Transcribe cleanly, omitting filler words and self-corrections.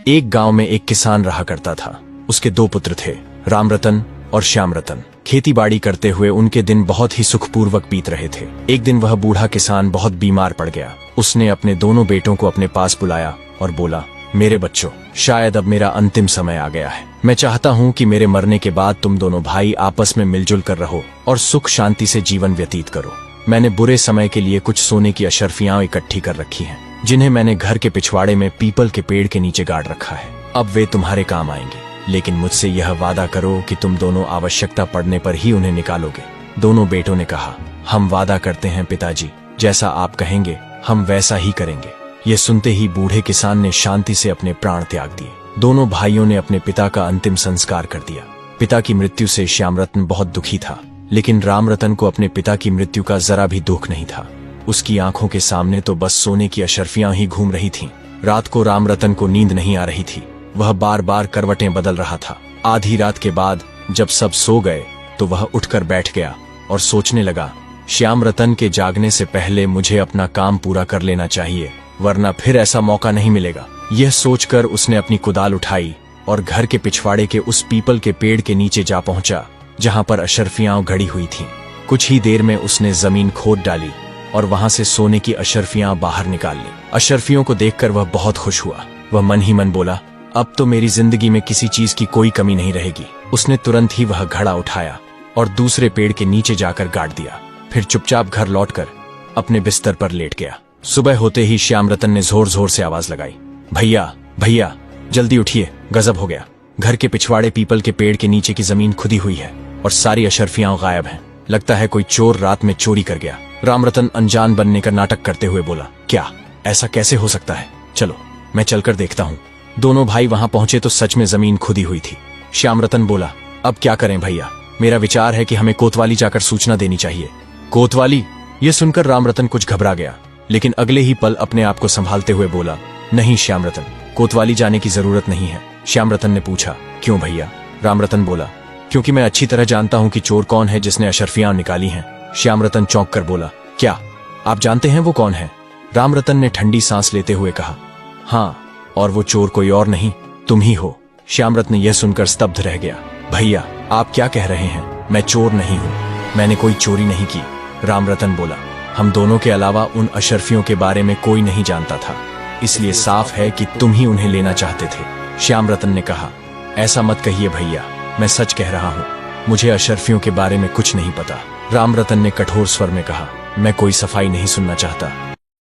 एक गांव में एक किसान रहा करता था। उसके दो पुत्र थे, रामरतन और श्यामरतन। खेतीबाड़ी करते हुए उनके दिन बहुत ही सुखपूर्वक बीत रहे थे। एक दिन वह बूढ़ा किसान बहुत बीमार पड़ गया। उसने अपने दोनों बेटों को अपने पास बुलाया और बोला, मेरे बच्चों, शायद अब मेरा अंतिम समय आ गया है। मैं चाहता हूँ कि मेरे मरने के बाद तुम दोनों भाई आपस में मिलजुल कर रहो और सुख शांति से जीवन व्यतीत करो। मैंने बुरे समय के लिए कुछ सोने की अशर्फियां इकट्ठी कर रखी हैं, जिन्हें मैंने घर के पिछवाड़े में पीपल के पेड़ के नीचे गाड़ रखा है। अब वे तुम्हारे काम आएंगे, लेकिन मुझसे यह वादा करो कि तुम दोनों आवश्यकता पड़ने पर ही उन्हें निकालोगे। दोनों बेटों ने कहा, हम वादा करते हैं पिताजी, जैसा आप कहेंगे हम वैसा ही करेंगे। ये सुनते ही बूढ़े किसान ने शांति से अपने प्राण त्याग दिए। दोनों भाइयों ने अपने पिता का अंतिम संस्कार कर दिया। पिता की मृत्यु से श्यामरतन बहुत दुखी था, लेकिन रामरतन को अपने पिता की मृत्यु का जरा भी दुख नहीं था। उसकी आंखों के सामने तो बस सोने की अशर्फियां ही घूम रही थीं। रात को रामरतन को नींद नहीं आ रही थी। वह बार बार करवटें बदल रहा था। आधी रात के बाद जब सब सो गए तो वह उठकर बैठ गया और सोचने लगा, श्यामरतन के जागने से पहले मुझे अपना काम पूरा कर लेना चाहिए, वरना फिर ऐसा मौका नहीं मिलेगा। यह सोचकर उसने अपनी कुदाल उठाई और घर के पिछवाड़े के उस पीपल के पेड़ के नीचे जा पहुंचा जहां पर अशर्फियां घड़ी हुई थीं। कुछ ही देर में उसने जमीन खोद डाली और वहां से सोने की अशर्फियां बाहर निकाल ली। अशर्फियों को देखकर वह बहुत खुश हुआ। वह मन ही मन बोला, अब तो मेरी जिंदगी में किसी चीज की कोई कमी नहीं रहेगी। उसने तुरंत ही वह घड़ा उठाया और दूसरे पेड़ के नीचे जाकर गाड़ दिया। फिर चुपचाप घर लौटकर अपने बिस्तर पर लेट गया। सुबह होते ही श्यामरतन ने जोर जोर से आवाज लगाई, भैया भैया, जल्दी उठिए, गजब हो गया। घर के पिछवाड़े पीपल के पेड़ के नीचे की जमीन खुदी हुई है और सारी अशर्फियां गायब हैं। लगता है कोई चोर रात में चोरी कर गया। रामरतन अनजान बनने का नाटक करते हुए बोला, क्या ऐसा कैसे हो सकता है? चलो मैं चलकर देखता हूँ। दोनों भाई वहां पहुंचे तो सच में जमीन खुदी हुई थी। श्यामरतन बोला, अब क्या करें भैया? मेरा विचार है कि हमें कोतवाली जाकर सूचना देनी चाहिए। कोतवाली? यह सुनकर रामरतन कुछ घबरा गया, लेकिन अगले ही पल अपने आप को संभालते हुए बोला, नहीं श्यामरतन, कोतवाली जाने की जरूरत नहीं है। श्यामरतन ने पूछा, क्यों भैया? रामरतन बोला, क्योंकि मैं अच्छी तरह जानता हूं कि चोर कौन है जिसने अशर्फियां निकाली हैं। श्यामरतन चौंक कर बोला, क्या आप जानते हैं वो कौन है? रामरतन ने ठंडी सांस लेते हुए कहा, हाँ, और वो चोर कोई और नहीं, तुम ही हो। श्यामरतन यह सुनकर स्तब्ध रह गया। भैया आप क्या कह रहे हैं? मैं चोर नहीं हूं, मैंने कोई चोरी नहीं की। रामरतन बोला, हम दोनों के अलावा उन अशर्फियों के बारे में कोई नहीं जानता था, इसलिए साफ है कि तुम ही उन्हें लेना चाहते थे। श्यामरतन ने कहा, ऐसा मत कहिए भैया, मैं सच कह रहा हूँ, मुझे अशर्फियों के बारे में कुछ नहीं पता। रामरतन ने कठोर स्वर में कहा, मैं कोई सफाई नहीं सुनना चाहता।